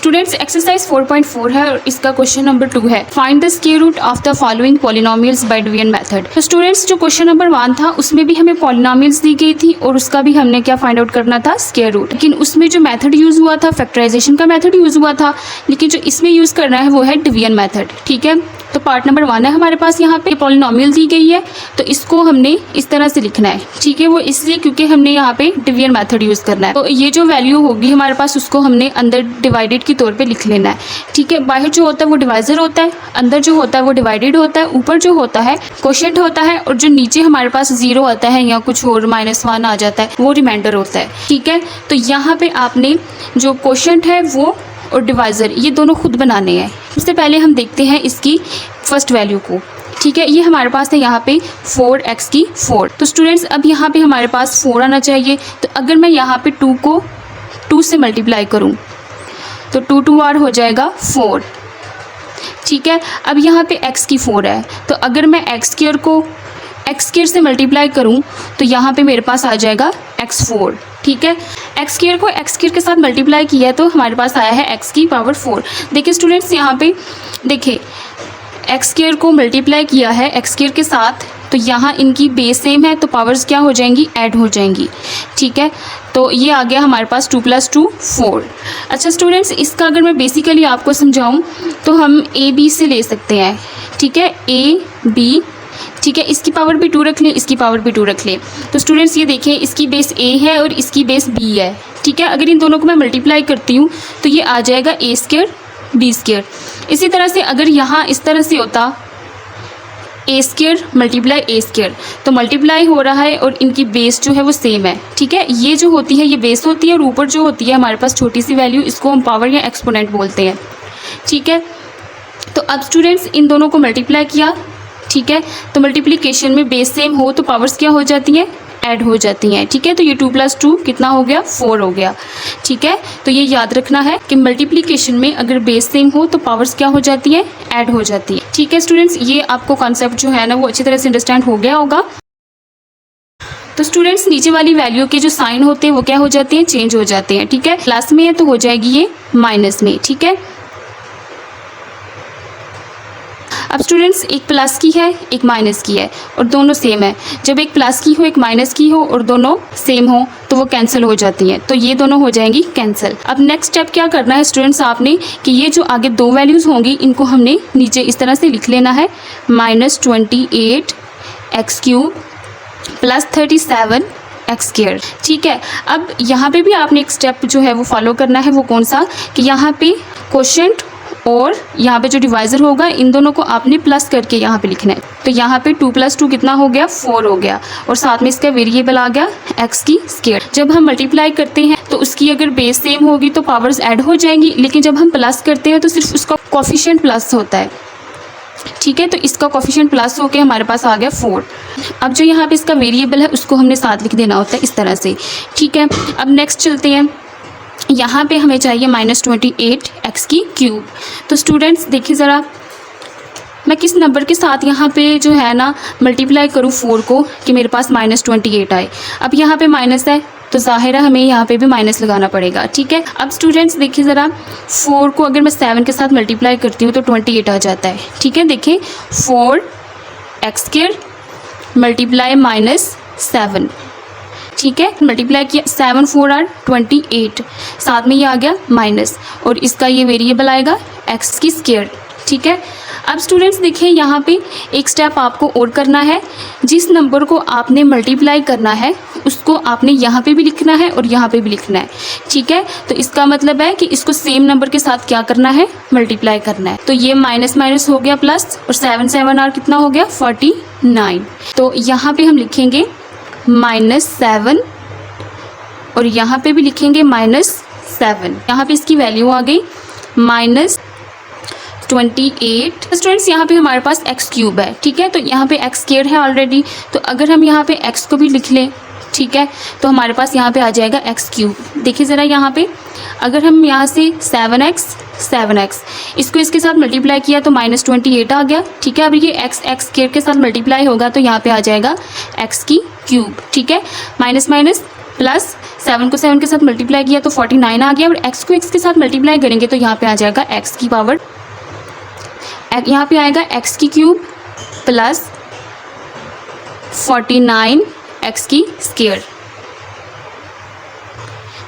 Students exercise 4.4 है और इसका क्वेश्चन नंबर 2 है, find the square root of the following polynomials by division method. तो स्टूडेंट्स जो क्वेश्चन नंबर 1 था उसमें भी हमें पॉलिनोमियल्स दी गई थी और उसका भी हमने क्या फाइंड आउट करना था, स्क्वायर रूट। लेकिन उसमें जो मेथड यूज हुआ था फैक्टराइजेशन का मेथड यूज हुआ था, लेकिन जो इसमें यूज करना है वो है डिवीजन मेथड। ठीक है, तो पार्ट नंबर 1 है हमारे पास, यहाँ पे पॉलिनोमियल दी गई है तो इसको हमने इस तरह से लिखना है। ठीक है, वो इसलिए क्योंकि हमने यहाँ पे डिवीजन मेथड यूज करना है। तो ये जो वैल्यू होगी हमारे पास उसको हमने अंदर डिवाइडेड के तौर पे लिख लेना है। ठीक है, बाहर जो होता है वो डिवाइजर होता है, अंदर जो होता है वो डिवाइडेड होता है, ऊपर जो होता है कोशेंट होता है और जो नीचे हमारे पास जीरो आता है या कुछ और -1 आ जाता है वो रिमाइंडर होता है। ठीक है, तो यहाँ पे आपने जो कोशेंट है वो और डिवाइज़र ये दोनों खुद बनाने हैं। उससे पहले हम देखते हैं इसकी फर्स्ट वैल्यू को। ठीक है, ये हमारे पास है यहाँ पे 4x की 4। तो स्टूडेंट्स अब यहाँ पे हमारे पास 4 आना चाहिए। तो अगर मैं यहाँ पे 2 को 2 से मल्टीप्लाई करूँ तो 2 2 हो जाएगा 4। ठीक है, अब यहाँ पे x की 4 है तो अगर मैं x स्क्वायर को x स्क्वायर से मल्टीप्लाई करूँ तो यहाँ पे मेरे पास आ जाएगा x4। ठीक है, एक्स स्क्वायर को एक्स स्क्वायर के साथ मल्टीप्लाई किया है तो हमारे पास आया है x की पावर 4। देखिए स्टूडेंट्स यहाँ पे देखिए एक्स स्क्वायर को मल्टीप्लाई किया है एक्स स्क्वायर के साथ तो यहाँ इनकी बेस सेम है तो पावर्स क्या हो जाएंगी, ऐड हो जाएंगी। ठीक है, तो ये आ गया हमारे पास 2 + 2 4। अच्छा स्टूडेंट्स, इसका अगर मैं बेसिकली आपको समझाऊँ तो हम a b से ले सकते हैं। ठीक है, a b, ठीक है, इसकी पावर भी 2 रख लें, इसकी पावर भी 2 रख लें। तो स्टूडेंट्स ये देखें इसकी बेस a है और इसकी बेस b है। ठीक है, अगर इन दोनों को मैं मल्टीप्लाई करती हूँ तो ये आ जाएगा a स्क्वायर b स्क्वायर। इसी तरह से अगर यहाँ इस तरह से होता a square multiply a square तो मल्टीप्लाई हो रहा है और इनकी बेस जो है वो सेम है। ठीक है, ये जो होती है ये बेस होती है और ऊपर जो होती है हमारे पास छोटी सी वैल्यू, इसको हम पावर या एक्सपोनेंट बोलते हैं। ठीक है, तो अब स्टूडेंट्स इन दोनों को मल्टीप्लाई किया। ठीक है, तो मल्टीप्लिकेशन में बेस सेम हो तो पावर्स क्या हो जाती हैं, ऐड हो जाती हैं। ठीक है, तो ये 2 + 2 कितना हो गया, 4 हो गया। ठीक है, तो ये याद रखना है कि मल्टीप्लिकेशन में अगर बेस सेम हो तो पावर्स क्या हो जाती हैं, ऐड हो जाती हैं। ठीक है स्टूडेंट्स, ये आपको कॉन्सेप्ट जो है ना वो अच्छी तरह से अंडरस्टैंड हो गया होगा। तो स्टूडेंट्स नीचे वाली वैल्यू के जो साइन होते हैं वो क्या हो जाते हैं, चेंज हो जाते हैं। ठीक है, प्लस में है तो हो जाएगी ये माइनस में। ठीक है, अब स्टूडेंट्स एक प्लस की है एक माइनस की है और दोनों सेम है। जब एक प्लस की हो एक माइनस की हो और दोनों सेम हो तो वो कैंसिल हो जाती हैं, तो ये दोनों हो जाएंगी कैंसिल। अब नेक्स्ट स्टेप क्या करना है स्टूडेंट्स आपने कि ये जो आगे 2 वैल्यूज़ होंगी इनको हमने नीचे इस तरह से लिख लेना है, -28 x³ + 37 x स्क्वायर। ठीक है, अब यहाँ पे भी आपने एक स्टेप जो है वो फॉलो करना है, वो कौन सा कि यहाँ पे कोशेंट और यहाँ पे जो डिवाइज़र होगा इन दोनों को आपने प्लस करके यहाँ पे लिखना है। तो यहाँ पे 2 + 2 कितना हो गया, 4 हो गया और साथ में इसका वेरिएबल आ गया x की स्क्वायर। जब हम मल्टीप्लाई करते हैं तो उसकी अगर बेस सेम होगी तो पावर्स ऐड हो जाएंगी, लेकिन जब हम प्लस करते हैं तो सिर्फ उसका कोफिशिएंट प्लस होता है। ठीक है, तो इसका कोफिशिएंट प्लस होके हमारे पास आ गया 4। अब जो यहाँ पे इसका वेरिएबल है उसको हमने साथ लिख देना होता है इस तरह से। ठीक है, अब नेक्स्ट चलते हैं, यहाँ पे हमें चाहिए -28 x³। तो स्टूडेंट्स देखिए ज़रा मैं किस नंबर के साथ यहाँ पे जो है ना मल्टीप्लाई करूँ 4 को कि मेरे पास -28 आए। अब यहाँ पे माइनस है तो ज़ाहिर है हमें यहाँ पे भी माइनस लगाना पड़ेगा। ठीक है, अब स्टूडेंट्स देखिए ज़रा 4 को अगर मैं 7 के साथ मल्टीप्लाई करती हूँ तो 28 आ जाता है। ठीक है, देखिए 4x² × -7। ठीक है, मल्टीप्लाई किया 7 4 are 28, साथ में ये आ गया माइनस और इसका ये वेरिएबल आएगा x की स्क्वायर। ठीक है, अब स्टूडेंट्स देखिए यहाँ पे एक स्टेप आपको और करना है, जिस नंबर को आपने मल्टीप्लाई करना है उसको आपने यहाँ पे भी लिखना है और यहाँ पे भी लिखना है। ठीक है, तो इसका मतलब है कि इसको सेम नंबर के साथ क्या करना है, मल्टीप्लाई करना है। तो ये माइनस माइनस हो गया प्लस और 7 7 are कितना हो गया, 49। तो यहाँ पे हम लिखेंगे -7 और यहाँ पे भी लिखेंगे -7। यहाँ पे इसकी वैल्यू आ गई -28। स्टूडेंट्स यहाँ पे हमारे पास x³ है। ठीक है, तो यहाँ पे x² है ऑलरेडी, तो अगर हम यहाँ पे x को भी लिख लें, ठीक है, तो हमारे पास यहाँ पे आ जाएगा x³। देखिए ज़रा यहाँ पे अगर हम यहाँ से 7x इसको इसके साथ मल्टीप्लाई किया तो -28 आ गया। ठीक है, अब ये x² के साथ मल्टीप्लाई होगा तो यहाँ पे आ जाएगा x³। ठीक है, माइनस माइनस प्लस 7 को 7 के साथ मल्टीप्लाई किया तो 49 आ गया, और x को x के साथ मल्टीप्लाई करेंगे तो यहाँ पे आ जाएगा x की पावर, यहाँ पे आएगा x की क्यूब प्लस 49 x की स्क्वायर।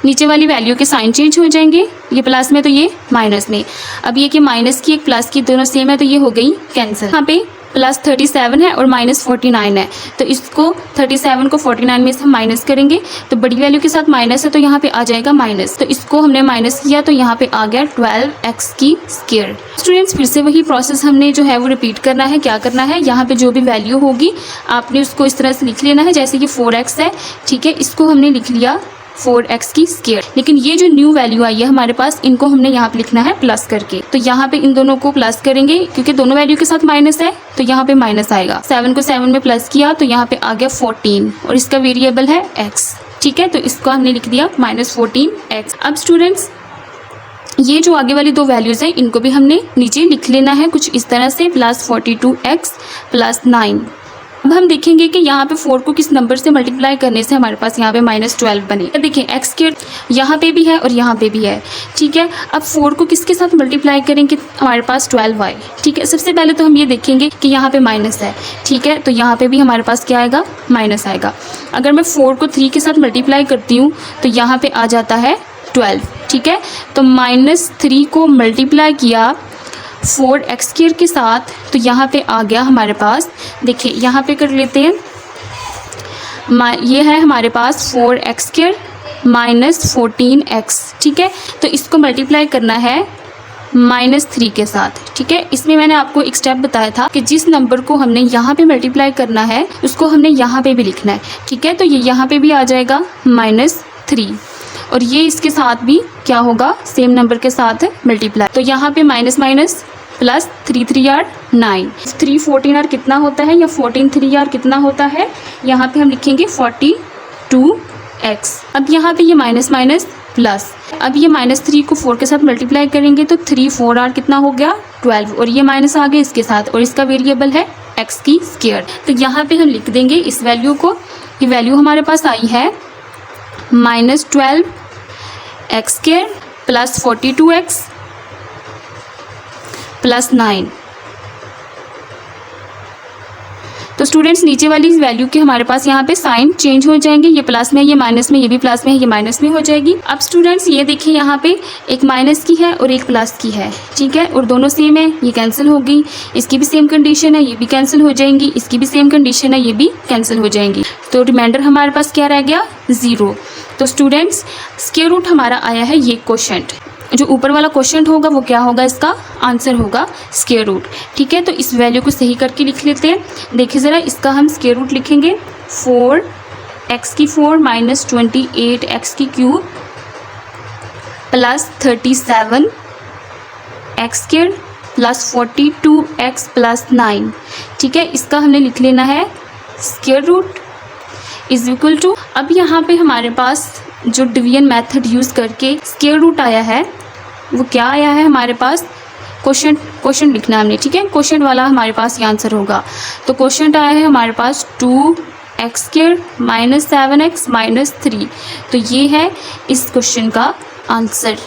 नीचे वाली वैल्यू के साइन चेंज हो जाएंगे, ये प्लस में तो ये माइनस में। अब ये कि माइनस की एक प्लस की दोनों सेम है तो ये हो गई कैंसिल। यहाँ पे प्लस 37 है और माइनस 49 है, तो इसको 37 को 49 में से हम माइनस करेंगे तो बड़ी वैल्यू के साथ माइनस है तो यहाँ पे आ जाएगा माइनस, तो इसको हमने माइनस किया तो यहाँ पे आ गया 12x की स्क्वायर। स्टूडेंट्स फिर से वही प्रोसेस हमने जो है वो रिपीट करना है। क्या करना है, यहाँ पे जो भी वैल्यू होगी आपने उसको इस तरह से लिख लेना है, जैसे कि 4x है, ठीक है, इसको हमने लिख लिया 4x की स्क्वायर। लेकिन ये जो न्यू वैल्यू आई है हमारे पास, इनको हमने यहाँ पे लिखना है प्लस करके, तो यहाँ पे इन दोनों को प्लस करेंगे क्योंकि दोनों वैल्यू के साथ माइनस है तो यहाँ पे माइनस आएगा। 7 को 7 में प्लस किया तो यहाँ पे आ गया 14 और इसका वेरिएबल है x, ठीक है, तो इसको हमने लिख दिया -14x। अब स्टूडेंट्स ये जो आगे वाली दो वैल्यूज़ हैं इनको भी हमने नीचे लिख लेना है कुछ इस तरह से, +42x + 9। अब हम देखेंगे कि यहाँ पे 4 को किस नंबर से मल्टीप्लाई करने से हमारे पास यहाँ पे -12 बने। देखिए x स्क्वायर यहाँ पे भी है और यहाँ पे भी है, ठीक है। अब 4 को किसके साथ मल्टीप्लाई करेंगे, हमारे पास 12y, ठीक है। सबसे पहले तो हम ये देखेंगे कि यहाँ पे माइनस है, ठीक है, तो यहाँ पे भी हमारे पास क्या आएगा, माइनस आएगा। अगर मैं 4 को 3 के साथ मल्टीप्लाई करती हूँ तो यहाँ पे आ जाता है 12, ठीक है। तो -3 को मल्टीप्लाई किया 4x स्क्वायर के साथ तो यहाँ पे आ गया हमारे पास, देखिए यहाँ पे कर लेते हैं, ये है हमारे पास 4x स्क्वायर -14x, ठीक है। तो इसको मल्टीप्लाई करना है -3 के साथ, ठीक है। इसमें मैंने आपको एक स्टेप बताया था कि जिस नंबर को हमने यहाँ पे मल्टीप्लाई करना है उसको हमने यहाँ पे भी लिखना है, ठीक है। तो ये यहाँ पे भी आ जाएगा -3 और ये इसके साथ भी क्या होगा, सेम नंबर के साथ मल्टीप्लाई, तो यहाँ पे minus minus plus 3 3 are 9, 3 14 are कितना होता है या 14 3 आर कितना होता है, यहाँ पे हम लिखेंगे 42x। अब यहाँ पे ये माइनस माइनस प्लस, अब ये -3 को 4 के साथ मल्टीप्लाई करेंगे तो 3 4 आर कितना हो गया 12 और ये माइनस आ गया इसके साथ और इसका वेरिएबल है x की स्क्वायर। तो यहाँ पे हम लिख देंगे इस वैल्यू को, ये वैल्यू हमारे पास आई है -12x square plus 42x plus 9। तो स्टूडेंट्स नीचे वाली वैल्यू के हमारे पास यहाँ पे साइन चेंज हो जाएंगे, ये प्लस में, ये माइनस में, ये भी प्लस में है, ये माइनस में हो जाएगी। अब स्टूडेंट्स ये देखिए यहाँ पे एक माइनस की है और एक प्लस की है, ठीक है, और दोनों सेम है, ये कैंसिल हो गई, इसकी भी सेम कंडीशन है, ये भी कैंसिल हो जाएंगी, इसकी भी सेम कंडीशन है, ये भी कैंसिल हो जाएंगी। तो रिमाइंडर हमारे पास क्या रह गया, 0। तो स्टूडेंट्स स्क्वायर रूट हमारा आया है ये क्वोशंट, जो ऊपर वाला क्वोशंट होगा वो क्या होगा, इसका आंसर होगा स्क्वायर रूट, ठीक है। तो इस वैल्यू को सही करके लिख लेते हैं। देखिए ज़रा, इसका हम स्क्वायर रूट लिखेंगे 4x की 4 माइनस 28x की cube plus 37x square plus 42x plus 9, ठीक है। इसका हमने लिख लेना है square root is equal to, अब यहाँ पे हमारे पास जो डिवीजन मेथड यूज़ करके स्क्वायर रूट आया है वो क्या आया है हमारे पास, क्वोशंट लिखना है हमने, ठीक है। क्वोशंट वाला हमारे पास ये आंसर होगा। तो क्वोशंट आया है हमारे पास 2x square minus 7x minus 3, तो ये है इस क्वेश्चन का आंसर।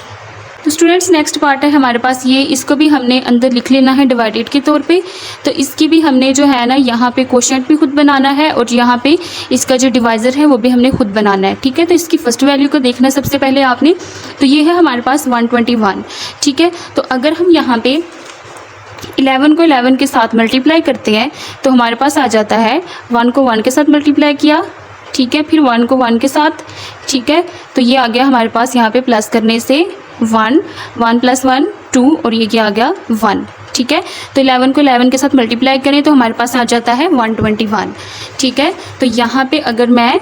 तो स्टूडेंट्स नेक्स्ट पार्ट है हमारे पास ये, इसको भी हमने अंदर लिख लेना है डिवाइडेड के तौर पे। तो इसकी भी हमने जो है ना यहाँ पे क्वोशंट भी खुद बनाना है और यहाँ पे इसका जो डिवाइज़र है वो भी हमने खुद बनाना है, ठीक है। तो इसकी फर्स्ट वैल्यू को देखना सबसे पहले आपने, तो ये है हमारे पास 121, ठीक है। तो अगर हम यहाँ पे 11 को 11 के साथ मल्टीप्लाई करते हैं तो हमारे पास आ जाता है 1 को 1 के साथ मल्टीप्लाई किया, ठीक है, फिर 1 को 1 के साथ, ठीक है। तो ये आ गया हमारे पास यहाँ पे प्लस करने से 1 1 + 1 2 और ये क्या आ गया 1, ठीक है। तो 11 को 11 के साथ मल्टीप्लाई करें तो हमारे पास आ जाता है 121, ठीक है। तो यहाँ पे अगर मैं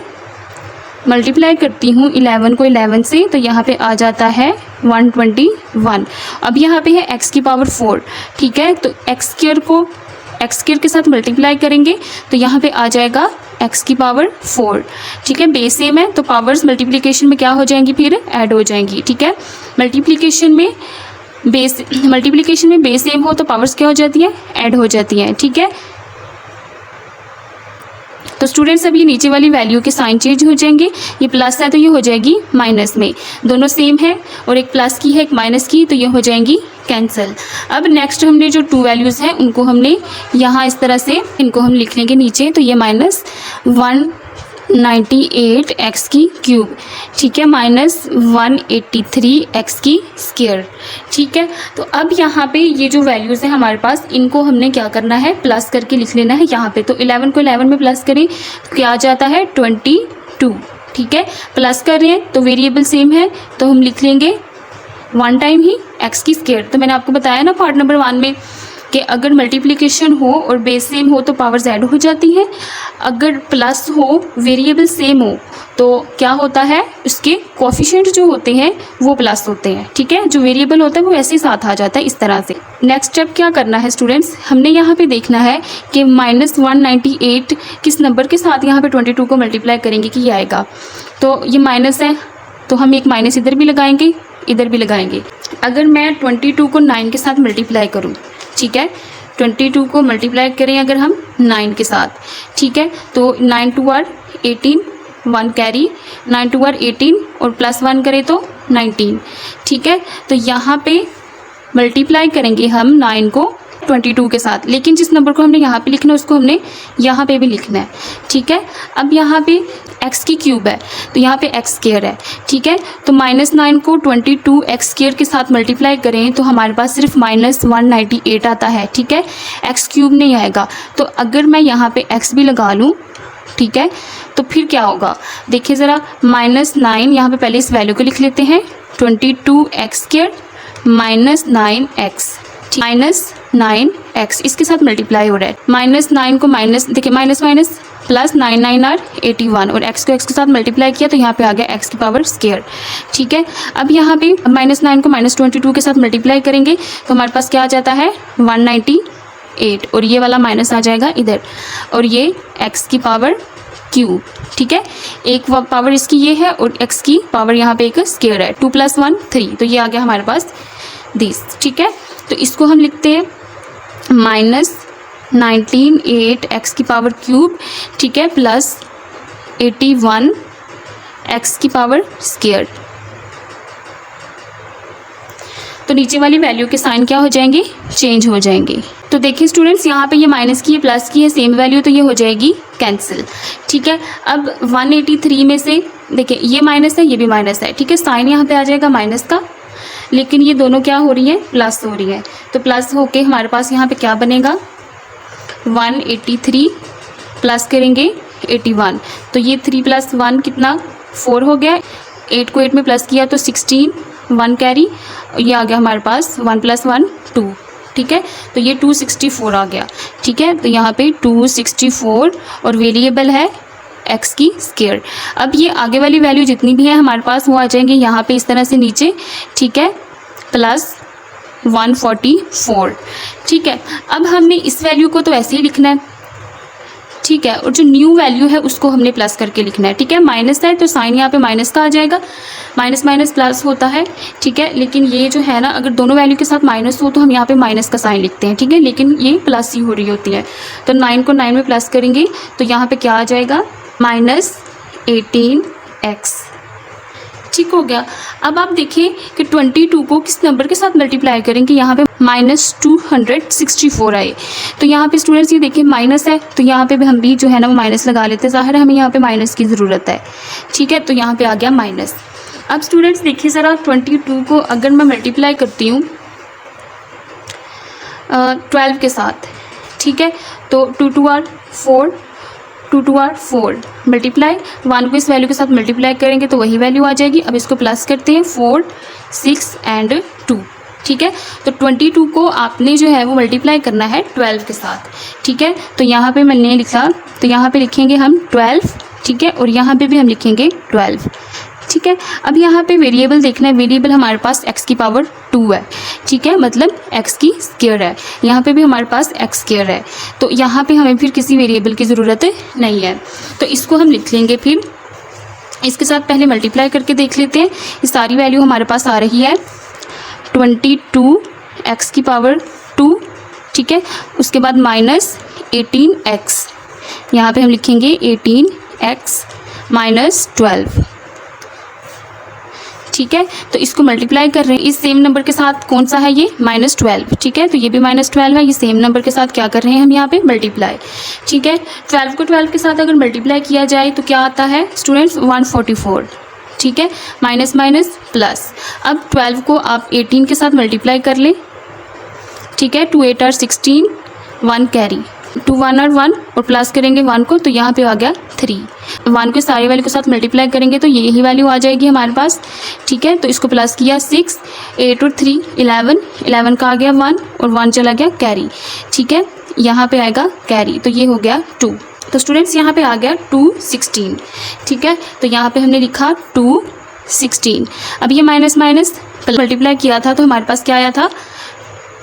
मल्टीप्लाई करती हूँ 11 को 11 से तो यहाँ पे आ जाता है 121। अब यहाँ पे है x की पावर 4, ठीक है। तो x स्क्वायर को x स्क्वायर के साथ मल्टीप्लाई करेंगे तो यहाँ पे आ जाएगा x की पावर 4, ठीक है। बेस सेम है तो पावर्स मल्टीप्लिकेशन में क्या हो जाएंगी, फिर ऐड हो जाएंगी, ठीक है। मल्टीप्लिकेशन में बेस सेम हो तो पावर्स क्या हो जाती है, ऐड हो जाती हैं, ठीक है। तो स्टूडेंट्स अब ये नीचे वाली वैल्यू के साइन चेंज हो जाएंगे, ये प्लस है तो ये हो जाएगी माइनस में, दोनों सेम है और एक प्लस की है एक माइनस की, तो ये हो जाएंगी कैंसिल। अब नेक्स्ट हमने जो 2 वैल्यूज़ हैं उनको हमने यहाँ इस तरह से इनको हम लिख लेंगे नीचे, तो ये -198 एक्स की क्यूब, ठीक है, -183 एक्स की स्क्वायर, ठीक है। तो अब यहाँ पे ये जो वैल्यूज़ हैं हमारे पास, इनको हमने क्या करना है, प्लस करके लिख लेना है यहाँ पे। तो 11 को 11 में प्लस करें तो क्या आ जाता है 22, ठीक है। प्लस कर रहे हैं तो वेरिएबल सेम है तो हम लिख लेंगे 1 टाइम ही एक्स की स्क्वायर। तो मैंने आपको बताया ना पार्ट नंबर 1 में कि अगर मल्टीप्लिकेशन हो और बेस सेम हो तो पावर्स ऐड हो जाती है, अगर प्लस हो वेरिएबल सेम हो तो क्या होता है, उसके कोफिशिएंट जो होते हैं वो प्लस होते हैं, ठीक है। जो वेरिएबल होता है वो ऐसे ही साथ आ जाता है इस तरह से। नेक्स्ट स्टेप क्या करना है स्टूडेंट्स, हमने यहाँ पे देखना है कि -198 किस नंबर के साथ यहाँ पे 22 को मल्टीप्लाई करेंगे कि ये आएगा। तो ये माइनस है तो हम एक माइनस इधर भी लगाएंगे इधर भी लगाएंगे। अगर मैं 22 को 9 के साथ मल्टीप्लाई करूँ, ठीक है, 22 को मल्टीप्लाई करें अगर हम 9 के साथ, ठीक है, तो 9 2 आर 18, 1 कैरी, 9 2 आर 18 और +1 करें तो 19, ठीक है। तो यहाँ पे मल्टीप्लाई करेंगे हम 9 को 22 के साथ, लेकिन जिस नंबर को हमने यहाँ पे लिखना है उसको हमने यहाँ पे भी लिखना है, ठीक है। अब यहाँ पे x की क्यूब है तो यहाँ पे x स्क्वायर है, ठीक है। तो -9 को 22 x स्क्वायर के साथ मल्टीप्लाई करें तो हमारे पास सिर्फ -198 आता है, ठीक है, x क्यूब नहीं आएगा। तो अगर मैं यहाँ पे x भी लगा लूँ, ठीक है, तो फिर क्या होगा, देखिए ज़रा, -9 यहाँ पे पहले इस वैल्यू को लिख लेते हैं, 22x स्क्वायर -9x, -9x इसके साथ मल्टीप्लाई हो रहा है, -9 को माइनस, देखिए माइनस माइनस प्लस 9 9 आर 81 और x को x के साथ मल्टीप्लाई किया तो यहाँ पे आ गया x की पावर स्क्वायर, ठीक है। अब यहाँ पे -9 को -22 के साथ मल्टीप्लाई करेंगे तो हमारे पास क्या आ जाता है 198 और ये वाला माइनस आ जाएगा इधर और ये x की पावर क्यूब, ठीक है। एक पावर इसकी ये है और x की पावर यहाँ पे एक स्क्वायर है, 2 + 1 3, तो ये आ गया हमारे पास दिस, ठीक है। तो इसको हम लिखते हैं -198 एक्स की पावर क्यूब, ठीक है, प्लस 81 एक्स की पावर स्क्वायर। तो नीचे वाली वैल्यू के साइन क्या हो जाएंगे, चेंज हो जाएंगे। तो देखिए स्टूडेंट्स, यहाँ पे ये माइनस की है प्लस की है सेम वैल्यू, तो ये हो जाएगी कैंसिल, ठीक है। अब 183 में से देखिए ये माइनस है ये भी माइनस है, ठीक है, साइन यहाँ पे आ जाएगा माइनस का, लेकिन ये दोनों क्या हो रही है, प्लस हो रही है। तो प्लस होके हमारे पास यहाँ पे क्या बनेगा 183 प्लस करेंगे 81, तो ये 3 + 1 कितना 4 हो गया, 8 को 8 में प्लस किया तो 16, 1 कैरी, ये आ गया हमारे पास 1 + 1 2, ठीक है। तो ये 264 आ गया, ठीक है। तो यहाँ पे 264 और वेरिएबल है x की स्क्वायर। अब ये आगे वाली वैल्यू जितनी भी है हमारे पास वो आ जाएंगे यहाँ पे इस तरह से नीचे, ठीक है, प्लस 144, ठीक है। अब हमने इस वैल्यू को तो ऐसे ही लिखना है, ठीक है, और जो न्यू वैल्यू है उसको हमने प्लस करके लिखना है, ठीक है। माइनस है तो साइन यहाँ पे माइनस का आ जाएगा, माइनस माइनस प्लस होता है, ठीक है। लेकिन ये जो है ना, अगर दोनों वैल्यू के साथ माइनस हो तो हम यहाँ पे माइनस का साइन लिखते हैं, ठीक है, लेकिन ये प्लस ही हो रही होती है। तो 9 को 9 में प्लस करेंगे तो यहाँ पे क्या आ जाएगा -18x, ठीक हो गया। अब आप देखिए कि 22 को किस नंबर के साथ मल्टीप्लाई करेंगे, यहाँ पे -264 आए। तो यहाँ पे स्टूडेंट्स ये देखिए माइनस है तो यहाँ पे भी हम भी जो है ना वो माइनस लगा लेते हैं, ज़ाहिर है हमें यहाँ पे माइनस की ज़रूरत है, ठीक है। तो यहाँ पे आ गया माइनस। अब स्टूडेंट्स देखिए ज़रा, 22 को अगर मैं मल्टीप्लाई करती हूँ 12 के साथ, ठीक है, तो 2 2 आर 4, 2 2 आर 4 मल्टीप्लाई 1 को इस वैल्यू के साथ मल्टीप्लाई करेंगे तो वही वैल्यू आ जाएगी। अब इसको प्लस करते हैं 4 6 एंड 2, ठीक है। तो 22 को आपने जो है वो मल्टीप्लाई करना है 12 के साथ, ठीक है। तो यहाँ पे मैंने लिखा, तो यहाँ पे लिखेंगे हम 12, ठीक है, और यहाँ पे भी हम लिखेंगे 12, ठीक है। अब यहाँ पे वेरिएबल देखना है, वेरिएबल हमारे पास x की पावर 2 है, ठीक है, मतलब x की स्क्वायर है, यहाँ पे भी हमारे पास x स्क्वायर है। तो यहाँ पे हमें फिर किसी वेरिएबल की ज़रूरत नहीं है, तो इसको हम लिख लेंगे। फिर इसके साथ पहले मल्टीप्लाई करके देख लेते हैं, ये सारी वैल्यू हमारे पास आ रही है 22x की पावर 2, ठीक है, उसके बाद -18x, यहाँ पे हम लिखेंगे 18x माइनस 12। ठीक है, तो इसको मल्टीप्लाई कर रहे हैं इस सेम नंबर के साथ, कौन सा है ये, -12। ठीक है, तो ये भी -12 है, ये सेम नंबर के साथ क्या कर रहे हैं हम यहाँ पे मल्टीप्लाई। ठीक है, 12 को 12 के साथ अगर मल्टीप्लाई किया जाए तो क्या आता है स्टूडेंट्स, 144। ठीक है, माइनस माइनस प्लस। अब 12 को आप 18 के साथ मल्टीप्लाई कर लें। ठीक है, 2 8 are 16, 1 कैरी, 2 1 are 1 और प्लस करेंगे 1 को, तो यहाँ पे आ गया 3। 1 को सारी वैल्यू के साथ मल्टीप्लाई करेंगे तो यही वैल्यू आ जाएगी हमारे पास। ठीक है, तो इसको प्लस किया 6, 8 और 3 11, 11 का आ गया 1 और 1 चला गया कैरी। ठीक है, यहाँ पे आएगा कैरी, तो ये हो गया 2। तो स्टूडेंट्स यहाँ पे आ गया 216। ठीक है, तो यहाँ पे हमने लिखा 216। अब ये माइनस माइनस मल्टीप्लाई किया था तो हमारे पास क्या आया था,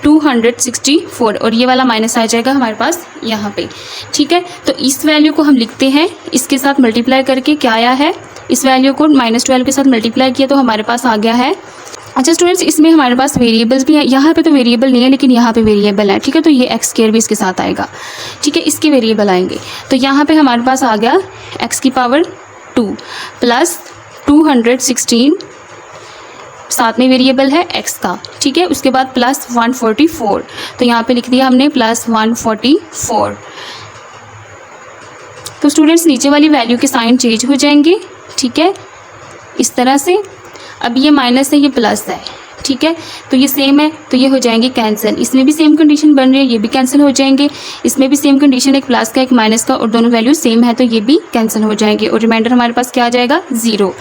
264, और ये वाला माइनस आ जाएगा हमारे पास यहाँ पे। ठीक है, तो इस वैल्यू को हम लिखते हैं इसके साथ मल्टीप्लाई करके, क्या आया है, इस वैल्यू को -12 के साथ मल्टीप्लाई किया तो हमारे पास आ गया है। अच्छा स्टूडेंट्स, इसमें हमारे पास वेरिएबल्स भी है, यहाँ पे तो वेरिएबल नहीं है लेकिन यहाँ पे वेरिएबल है। ठीक है, तो ये x² भी इसके साथ आएगा। ठीक है, इसके वेरिएबल आएंगे, तो यहाँ पे हमारे पास आ गया x⁻² प्लस 216, साथ में वेरिएबल है x का। ठीक है, उसके बाद प्लस 144, तो यहाँ पे लिख दिया हमने प्लस 144। तो स्टूडेंट्स नीचे वाली वैल्यू के साइन चेंज हो जाएंगे। ठीक है, इस तरह से। अब ये माइनस है, ये प्लस है। ठीक है, तो ये सेम है तो ये हो जाएंगे कैंसिल। इसमें भी सेम कंडीशन बन रही है, ये भी कैंसिल हो जाएंगे। इसमें भी सेम कंडीशन, एक प्लस का एक माइनस का, और दोनों वैल्यू सेम है तो ये भी कैंसिल हो जाएंगे और रिमाइंडर हमारे पास क्या आ जाएगा, 0।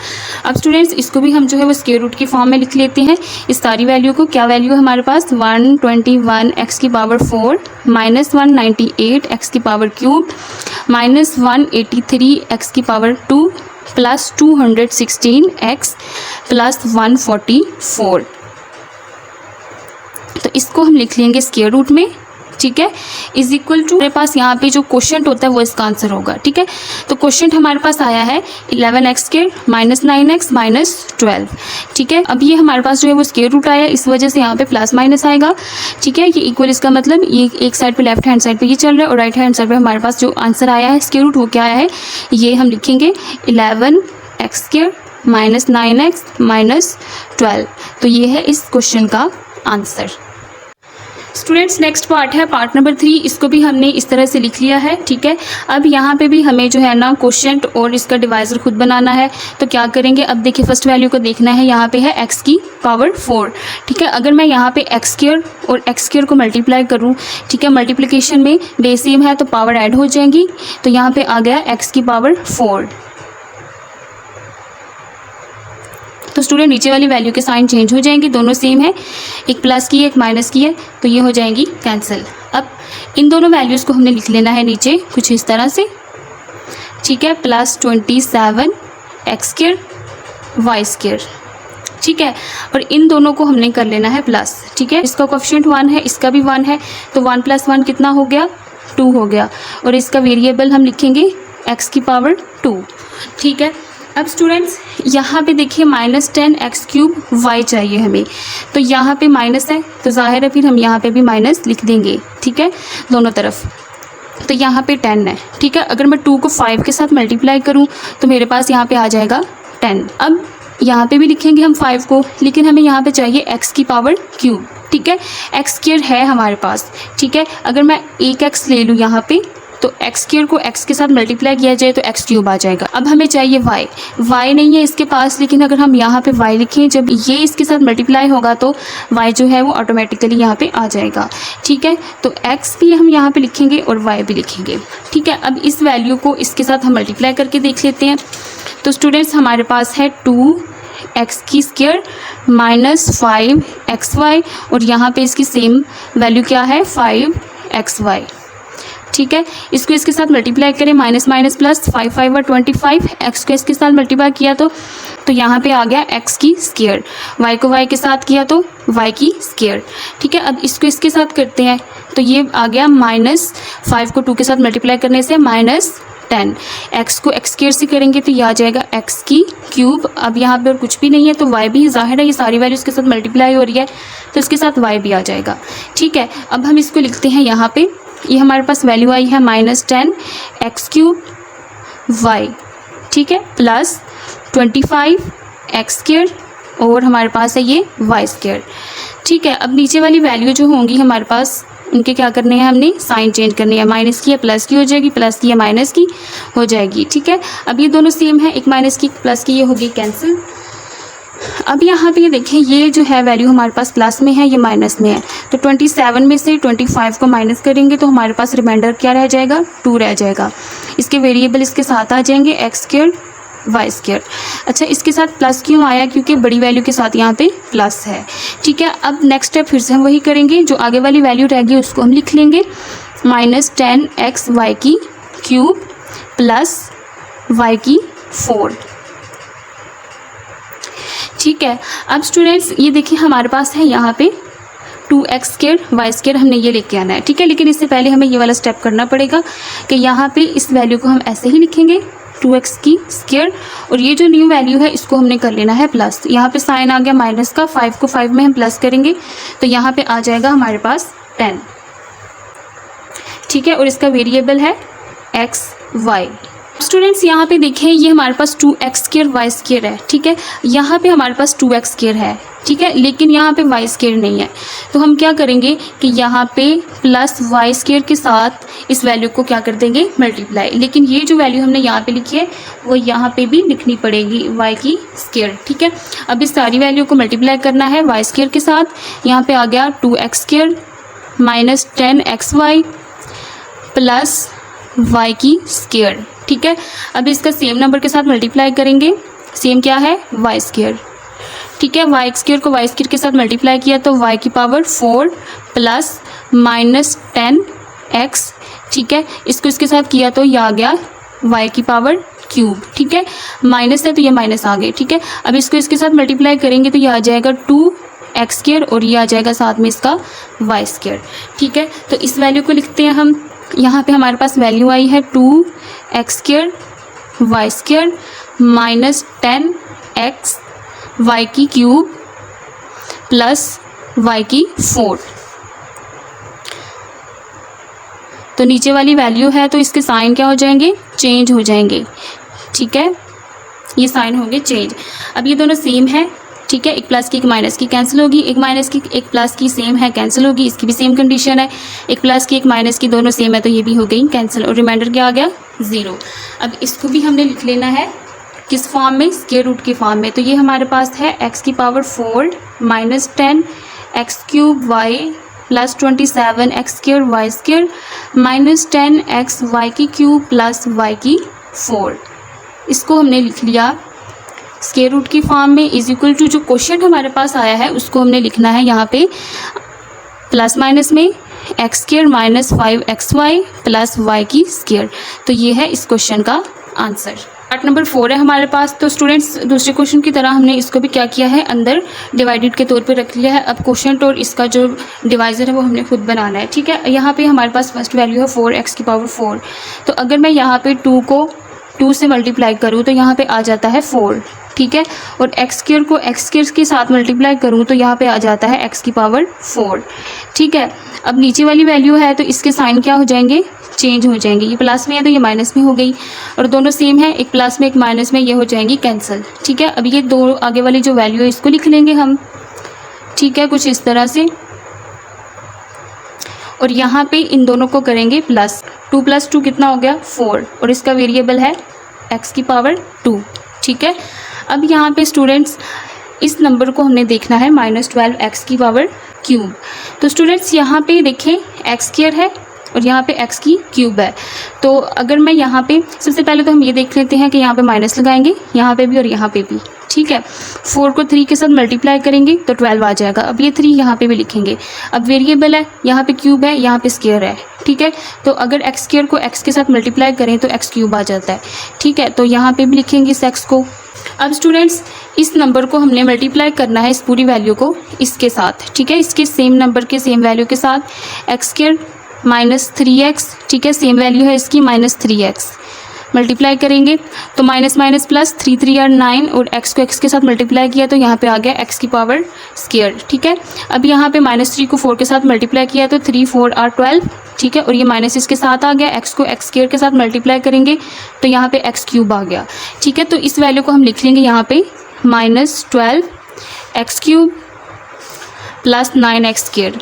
अब स्टूडेंट्स इसको भी हम जो है वो स्क्वायर रूट की फॉर्म में लिख लेते हैं इस सारी वैल्यू को। क्या वैल्यू है हमारे पास, 121x⁴ -198 x³ -183 x² plus 216x plus 144। तो इसको हम लिख लेंगे स्क्वायर रूट में। ठीक है, इज इक्वल टू, हमारे पास यहाँ पे जो क्वोशंट होता है वो इसका आंसर होगा। ठीक है, तो क्वोशंट हमारे पास आया है 11x² -9x -12। ठीक है, अब ये हमारे पास जो है वो स्क्वायर रूट आया, इस वजह से यहाँ पे प्लस माइनस आएगा। ठीक है, ये इक्वल, इसका मतलब ये एक साइड पे लेफ्ट हैंड साइड पे ये चल रहा है और राइट हैंड साइड पे हमारे पास जो आंसर आया है स्क्वायर रूट वो क्या आया है, ये हम लिखेंगे 11x² -9x -12। तो ये है इस क्वेश्चन का आंसर। स्टूडेंट्स नेक्स्ट पार्ट है पार्ट नंबर 3, इसको भी हमने इस तरह से लिख लिया है। ठीक है, अब यहाँ पे भी हमें जो है ना क्वोशंट और इसका डिवाइजर खुद बनाना है। तो क्या करेंगे, अब देखिए फर्स्ट वैल्यू को देखना है, यहाँ पे है x⁴। ठीक है, अगर मैं यहाँ पे x² और x² को मल्टीप्लाई करूँ, ठीक है, मल्टीप्लिकेशन में बेस सेम है तो पावर ऐड हो जाएंगी, तो यहाँ पे आ गया x⁴। तो स्टूडेंट नीचे वाली वैल्यू के साइन चेंज हो जाएंगे, दोनों सेम है, एक प्लस की है एक माइनस की है, तो ये हो जाएंगी कैंसिल। अब इन दोनों वैल्यूज़ को हमने लिख लेना है नीचे कुछ इस तरह से। ठीक है, प्लस 27x² y²। ठीक है, और इन दोनों को हमने कर लेना है प्लस। ठीक है, इसका कोएफिशिएंट 1 है, इसका भी 1 है, तो 1 + 1 कितना हो गया, 2 हो गया, और इसका वेरिएबल हम लिखेंगे x⁻²। ठीक है, अब स्टूडेंट्स यहाँ पे देखिए -10x³ y चाहिए हमें, तो यहाँ पे माइनस है तो जाहिर है फिर हम यहाँ पे भी माइनस लिख देंगे। ठीक है, दोनों तरफ, तो यहाँ पे 10 है। ठीक है, अगर मैं 2 को 5 के साथ मल्टीप्लाई करूँ तो मेरे पास यहाँ पे आ जाएगा 10। अब यहाँ पे भी लिखेंगे हम 5 को, लेकिन हमें यहाँ पे चाहिए x⁻³। ठीक है, x² है हमारे पास। ठीक है, अगर मैं 1x ले लूँ यहाँ पे तो x² को x के साथ मल्टीप्लाई किया जाए तो x³ आ जाएगा। अब हमें चाहिए y नहीं है इसके पास, लेकिन अगर हम यहाँ पे y लिखें, जब ये इसके साथ मल्टीप्लाई होगा तो y जो है वो ऑटोमेटिकली यहाँ पे आ जाएगा। ठीक है, तो x भी हम यहाँ पे लिखेंगे और y भी लिखेंगे। ठीक है, अब इस वैल्यू को इसके साथ हम मल्टीप्लाई करके देख लेते हैं। तो स्टूडेंट्स हमारे पास है 2x² -5xy, और यहाँ पे इसकी सेम वैल्यू क्या है, 5xy। ठीक है, इसको इसके साथ मल्टीप्लाई करें, माइनस माइनस प्लस, 5 5 और 25, एक्स को इसके साथ मल्टीप्लाई किया तो यहाँ पे आ गया x², y को y के साथ किया तो y²। ठीक है, अब इसको इसके साथ करते हैं तो ये आ गया -5 को 2 के साथ मल्टीप्लाई करने से -10, x को x² से करेंगे तो ये आ जाएगा x³। अब यहाँ पे और कुछ भी नहीं है तो y भी, जाहिर है ये सारी वैल्यू इसके साथ मल्टीप्लाई हो रही है तो इसके साथ y भी आ जाएगा। ठीक है, अब हम इसको लिखते हैं यहाँ पे ये हमारे पास वैल्यू आई है -10x³ ठीक है, प्लस 25x² और हमारे पास है ये y²। ठीक है, अब नीचे वाली वैल्यू जो होंगी हमारे पास उनके क्या करने हैं, हमने साइन चेंज करनी है, माइनस की है प्लस की हो जाएगी, प्लस की है माइनस की हो जाएगी। ठीक है, अब ये दोनों सेम है, एक माइनस की प्लस की ये होगी कैंसिल। अब यहाँ पे ये देखें, ये जो है वैल्यू हमारे पास प्लस में है, ये माइनस में है, तो 27 में से 25 को माइनस करेंगे तो हमारे पास रिमाइंडर क्या रह जाएगा, 2 रह जाएगा। इसके वेरिएबल इसके साथ आ जाएंगे x² y²। अच्छा, इसके साथ प्लस क्यों आया, क्योंकि बड़ी वैल्यू के साथ यहाँ पे प्लस है। ठीक है, अब नेक्स्ट स्टेप फिर से हम वही करेंगे, जो आगे वाली वैल्यू रहेगी उसको हम लिख लेंगे -10xy³ प्लस y4। ठीक है, अब स्टूडेंट्स ये देखिए हमारे पास है यहाँ पे 2x² y² हमने ये लेके आना है। ठीक है, लेकिन इससे पहले हमें ये वाला स्टेप करना पड़ेगा कि यहाँ पे इस वैल्यू को हम ऐसे ही लिखेंगे 2x² और ये जो न्यू वैल्यू है इसको हमने कर लेना है प्लस। यहाँ पे साइन आ गया माइनस का, 5 को 5 में हम प्लस करेंगे तो यहाँ पे आ जाएगा हमारे पास 10। ठीक है, और इसका वेरिएबल है x y। स्टूडेंट्स यहाँ पे देखें, ये हमारे पास 2x² y² है। ठीक है, यहाँ पे हमारे पास 2x² है। ठीक है, लेकिन यहाँ पे y² नहीं है, तो हम क्या करेंगे कि यहाँ पे प्लस y² के साथ इस वैल्यू को क्या कर देंगे, मल्टीप्लाई। लेकिन ये जो वैल्यू हमने यहाँ पे लिखी है वो यहाँ पे भी लिखनी पड़ेगी y²। ठीक है, अब इस सारी वैल्यू को मल्टीप्लाई करना है y² के साथ। यहाँ पे आ गया 2x² minus 10xy plus y²। ठीक है, अब इसका सेम नंबर के साथ मल्टीप्लाई करेंगे, सेम क्या है, y²। ठीक है, y² को y² के साथ मल्टीप्लाई किया तो y4 प्लस -10x। ठीक है, इसको इसके साथ किया तो ये आ गया y3। ठीक है, माइनस है तो ये माइनस आ गए। ठीक है, अब इसको इसके साथ मल्टीप्लाई करेंगे तो ये आ जाएगा 2x² और ये आ जाएगा साथ में इसका y²। ठीक है, तो इस वैल्यू को लिखते हैं हम। यहाँ पे हमारे पास वैल्यू आई है 2x² y² minus 10x y³ plus y4। तो नीचे वाली वैल्यू है तो इसके साइन क्या हो जाएंगे, चेंज हो जाएंगे। ठीक है, ये साइन होंगे चेंज। अब ये दोनों सेम है। ठीक है, एक प्लस की एक माइनस की कैंसिल होगी, एक माइनस की एक प्लस की सेम है कैंसिल होगी, इसकी भी सेम कंडीशन है। एक प्लस की एक माइनस की दोनों सेम है तो ये भी हो गई कैंसिल और रिमाइंडर क्या आ गया, 0। अब इसको भी हमने लिख लेना है किस फॉर्म में, स्क्वायर रूट के फॉर्म में। तो ये हमारे पास है x4 minus 10x³ y plus 27x² y² minus 10x y³ plus y4। इसको हमने लिख लिया स्क्वायर रूट की फॉर्म में। इज इक्वल टू जो क्वेश्चन हमारे पास आया है उसको हमने लिखना है यहाँ पे प्लस माइनस में x² minus 5xy plus y²। तो ये है इस क्वेश्चन का आंसर। पार्ट नंबर 4 है हमारे पास। तो स्टूडेंट्स दूसरे क्वेश्चन की तरह हमने इसको भी क्या किया है, अंदर डिवाइडेड के तौर पे रख लिया है। अब क्वेश्चन और इसका जो डिवाइज़र है वो हमने खुद बनाना है। ठीक है, यहाँ पे हमारे पास फर्स्ट वैल्यू है 4x⁴। तो अगर मैं यहाँ पे 2 को 2 से मल्टीप्लाई करूँ तो यहाँ पे आ जाता है 4। ठीक है, और x² को x² के साथ मल्टीप्लाई करूँ तो यहाँ पे आ जाता है x⁴। ठीक है, अब नीचे वाली वैल्यू है तो इसके साइन क्या हो जाएंगे, चेंज हो जाएंगे। ये प्लस में है तो ये माइनस में हो गई और दोनों सेम है, एक प्लस में एक माइनस में, ये हो जाएंगी कैंसिल। ठीक है, अब ये दो आगे वाली जो वैल्यू है इसको लिख लेंगे हम। ठीक है, कुछ इस तरह से, और यहाँ पे इन दोनों को करेंगे प्लस। 2 + 2 कितना हो गया, 4, और इसका वेरिएबल है x⁻²। ठीक है, अब यहाँ पे स्टूडेंट्स इस नंबर को हमने देखना है -12x⁻³। तो स्टूडेंट्स यहाँ पे देखें x² है और यहाँ पे x³ है। तो अगर मैं यहाँ पे सबसे पहले तो हम ये देख लेते हैं कि यहाँ पे माइनस लगाएंगे, यहाँ पे भी और यहाँ पे भी। ठीक है, 4 को 3 के साथ मल्टीप्लाई करेंगे तो 12 आ जाएगा। अब ये 3 यहाँ पे भी लिखेंगे। अब वेरिएबल है, यहाँ पे क्यूब है, यहाँ पे स्क्वायर है। ठीक है, तो अगर x² को x के साथ मल्टीप्लाई करें तो x³ आ जाता है। ठीक है, तो यहाँ पे भी लिखेंगे इस x को। अब स्टूडेंट्स इस नंबर को हमने मल्टीप्लाई करना है, इस पूरी वैल्यू को इसके साथ। ठीक है, इसके सेम नंबर के सेम वैल्यू के साथ x² -3x। ठीक है, सेम वैल्यू है इसकी -3x मल्टीप्लाई करेंगे तो माइनस माइनस प्लस, 3 3 और 9, और x को x के साथ मल्टीप्लाई किया तो यहाँ पे आ गया x की पावर स्क्वायर। ठीक है, अब यहाँ पे -3 को 4 के साथ मल्टीप्लाई किया तो 3 4 और 12। ठीक है, और ये माइनस इसके साथ आ गया, x को x स्क्वायर के साथ मल्टीप्लाई करेंगे तो यहाँ पे x क्यूब आ गया। ठीक है, तो इस वैल्यू को हम लिख लेंगे यहाँ पे -12 x cube plus 9x square.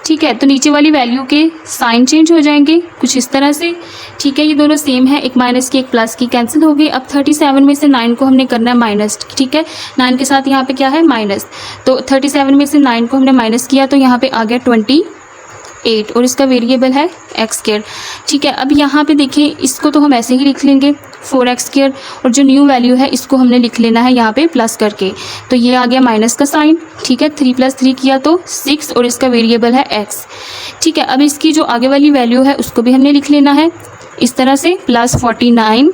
ठीक है, तो नीचे वाली वैल्यू के साइन चेंज हो जाएंगे कुछ इस तरह से। ठीक है, ये दोनों सेम है, एक माइनस की एक प्लस की कैंसिल हो गई। अब 37 में से 9 को हमने करना है माइनस। ठीक है, 9 के साथ यहाँ पे क्या है माइनस, तो 37 में से 9 को हमने माइनस किया तो यहाँ पे आ गया 28, और इसका वेरिएबल है x स्क्वायर। ठीक है, अब यहाँ पे देखिए इसको तो हम ऐसे ही लिख लेंगे 4x स्क्वायर, और जो न्यू वैल्यू है इसको हमने लिख लेना है यहाँ पे प्लस करके, तो ये आ गया माइनस का साइन। ठीक है, 3 + 3 किया तो 6, और इसका वेरिएबल है x। ठीक है, अब इसकी जो आगे वाली वैल्यू है उसको भी हमने लिख लेना है इस तरह से +49।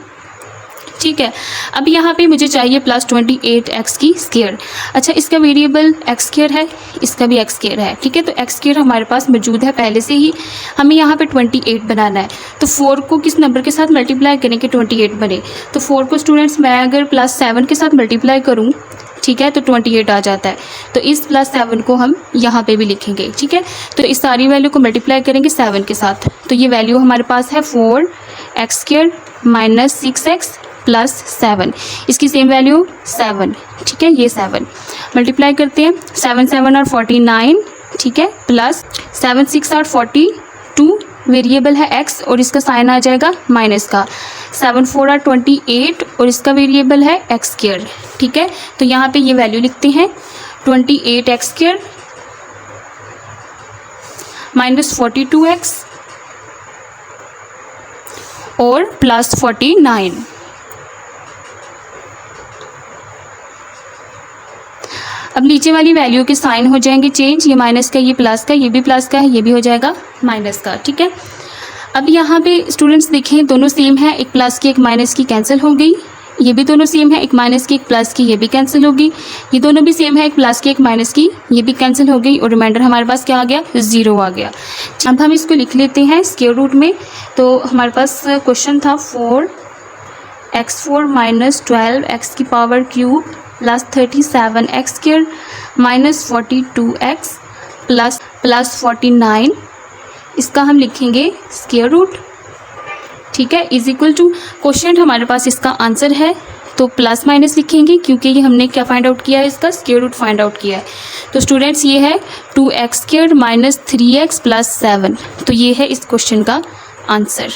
ठीक है, अब यहाँ पे मुझे चाहिए +28x की स्क्वायर। अच्छा, इसका वेरिएबल x स्क्वायर है, इसका भी x स्क्वायर है। ठीक है, तो x स्क्वायर हमारे पास मौजूद है पहले से ही, हमें यहाँ पे 28 बनाना है। तो 4 को किस नंबर के साथ मल्टीप्लाई करें कि 28 बने, तो 4 को स्टूडेंट्स मैं अगर +7 के साथ मल्टीप्लाई करूँ, ठीक है, तो 28 आ जाता है। तो इस +7 को हम यहाँ पे भी लिखेंगे। ठीक है, तो इस सारी वैल्यू को मल्टीप्लाई करेंगे 7 के साथ, तो ये वैल्यू हमारे पास है 4x square minus 6x plus 7, इसकी सेम वैल्यू 7। ठीक है, ये 7 मल्टीप्लाई करते हैं, 7 7 और 49। ठीक है, प्लस 7 6 और 42, वेरिएबल है x, और इसका साइन आ जाएगा माइनस का। 7 4 और 28, और इसका वेरिएबल है x स्क्वायर। ठीक है, तो यहाँ पे ये वैल्यू लिखते हैं 28x स्क्वायर माइनस 42x और प्लस 49। अब नीचे वाली वैल्यू के साइन हो जाएंगे चेंज, ये माइनस का, ये प्लस का, ये भी प्लस का है, ये भी हो जाएगा माइनस का। ठीक है, अब यहाँ पे स्टूडेंट्स देखें दोनों सेम है, एक प्लस की एक माइनस की कैंसिल हो गई, ये भी दोनों सेम है, एक माइनस की एक प्लस की, ये भी कैंसिल होगी, ये दोनों भी सेम है, एक प्लस की एक माइनस की, ये भी कैंसिल हो गई, और रिमाइंडर हमारे पास क्या आ गया 0 आ गया। अब हम इसको लिख लेते हैं स्क्वायर रूट में। तो हमारे पास क्वेश्चन था 4x4 माइनस 12x की power cube plus 37x square minus 42x plus 49, इसका हम लिखेंगे स्क्वायर रूट। ठीक है, इज इक्वल टू, क्वेश्चन हमारे पास इसका आंसर है तो प्लस माइनस लिखेंगे क्योंकि ये हमने क्या फाइंड आउट किया है, इसका स्क्वायर रूट फाइंड आउट किया है। तो स्टूडेंट्स ये है 2x square minus 3x plus 7, तो ये है इस क्वेश्चन का आंसर।